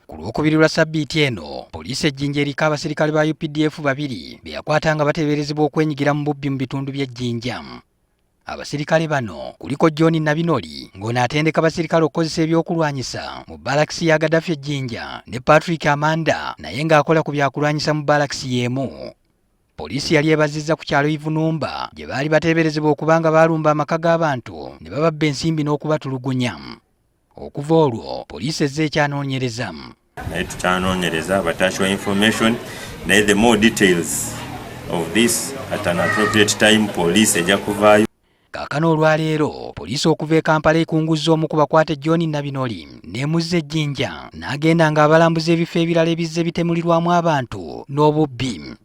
Ku Lwokubiri lwa Ssabbiiti eno, poliisi ejjinja eriko abasirikale ba UPDF babiri be yakwata nga bateeberezebwa okwenyigira mu bubbi mu bitundu by'e Jjinja. Abasirikale bano kuliko John Nabinoli ng'ono atendeka abasirikale okukozesa ebyokulwanyisa mu balakisi ya Gaddafi e Jjinja, ne Patrick Amanda naye ng'akola ku byakulwanyisa mu balakisi y'emu. Poliisi yali ebazizza ku kyalo Ivunumba gye baali bateeberezebwa okuba nga baalumba amaka g'abantu ne bababba ensimbi n'okubatulugunya. Okuva olwo poliisi ezze ekyanoonyereza. Naye tukyanoonyereza batakiwa information naye the more details of this at an appropriate time poliisi ejja kuvaayo. Kaakano olwaleero poliisi okuva e Kampala ekunguzza omu ku bakwate John Nabinoli n'emuzza e Jjinja n'agenda ng'abalambuza ebifo ebirala ebizze bitemulirwamu abantu n'obubbi.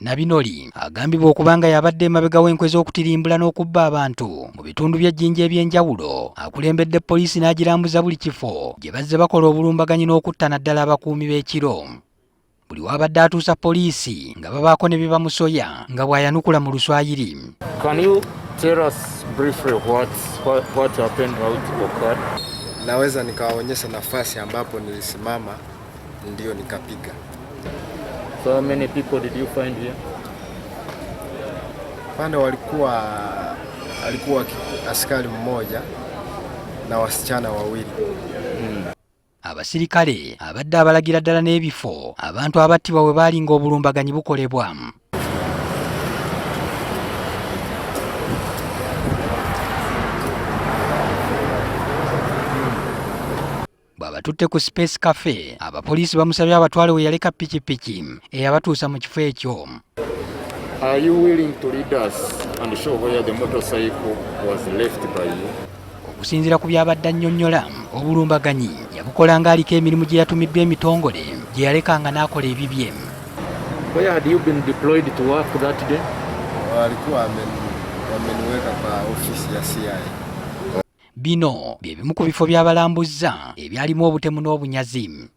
Nabinoli agambibwa okuba nga yabadde emabega w'enkwe z'okutirimbula n'okubba abantu mu bitundu by'e Jjinja eby'enjawulo, akulembedde poliisi n'agirambuza buli kifo gye bazze bakola obulumbaganyi n'okutta naddala abakuumi b'ekiro. Buli wabadde atuusa poliisi nga babaako ne bye bamusoya nga bw'ayanukula mu Luswayiri. Can you tell us briefly what happened, how it occurred? Naweza nikawaonyesha nafasi ambapo nilisimama ndio nikapiga. So how many people did you find here? Pande alikuwa askari mmoja na wasichana wawili. Abasirikale abadde abalagira ddala n'ebifo abantu abattibwa bwe baali ng'obulumbaganyi bukolebwa. Bw'abatutte ku Space Cafe, abapoliisi bamusabye abatwale we yaleka pikipiki eyabatuusa mu kifo ekyo. Are you willing to lead us and show where the motorcycle was left by you? Okusinziira ku byabadde annyonnyola, obulumbaganyi yabukola ng'aliko emirimu gye yatumiddwa emitongole gye yalekanga n'akola ebibye. Where had you been deployed to work that day? Walikuwa wameniweka kwa ofisi ya CIA. Bino bye bimu ku bifo by'abalambuzza ebyalimu obutemu n'obunyazi.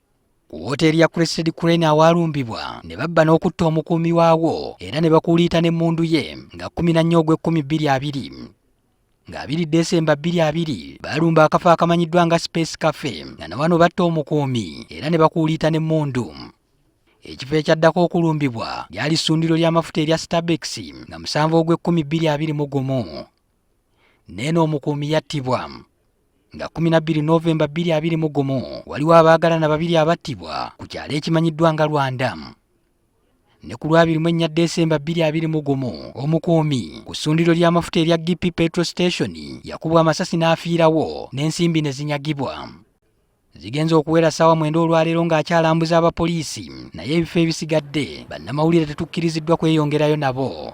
Ku woteeri ya Crested Crane awaalumbibwa ne babba n'okutta omukuumi waawo era ne bakuuliita n'emmundu ye nga 14 Ogw'ekumi 2020. Nga 2 Desemba 2020 baalumba akafo akamanyiddwa nga Space Cafe nga na wano batta omukuumi era ne bakuuliita n'emmundu. Ekifo ekyaddako okulumbibwa lyali ssundiro ly'amafuta erya Starbex nga 7 Ogw'ekumi 2021. Neeno omukuumi yattibwa. Nga 12 Novemba 2021 waliwo abaagalana babiri abattibwa ku kyalo ekimanyiddwa nga Rwanda. Ne ku 24 Desemba 2021 omukuumi ku ssundiro ly'amafuta erya GP Petrol Station yakubwa amasasi n'afiirawo n'ensimbi ne zinyagibwa. Zigenze okuwera ssaawa 9 olwaleero ng'akyalambuza abapoliisi naye ebifo ebisigadde bannamawulire tetukkiriziddwa kweyongerayo nabo.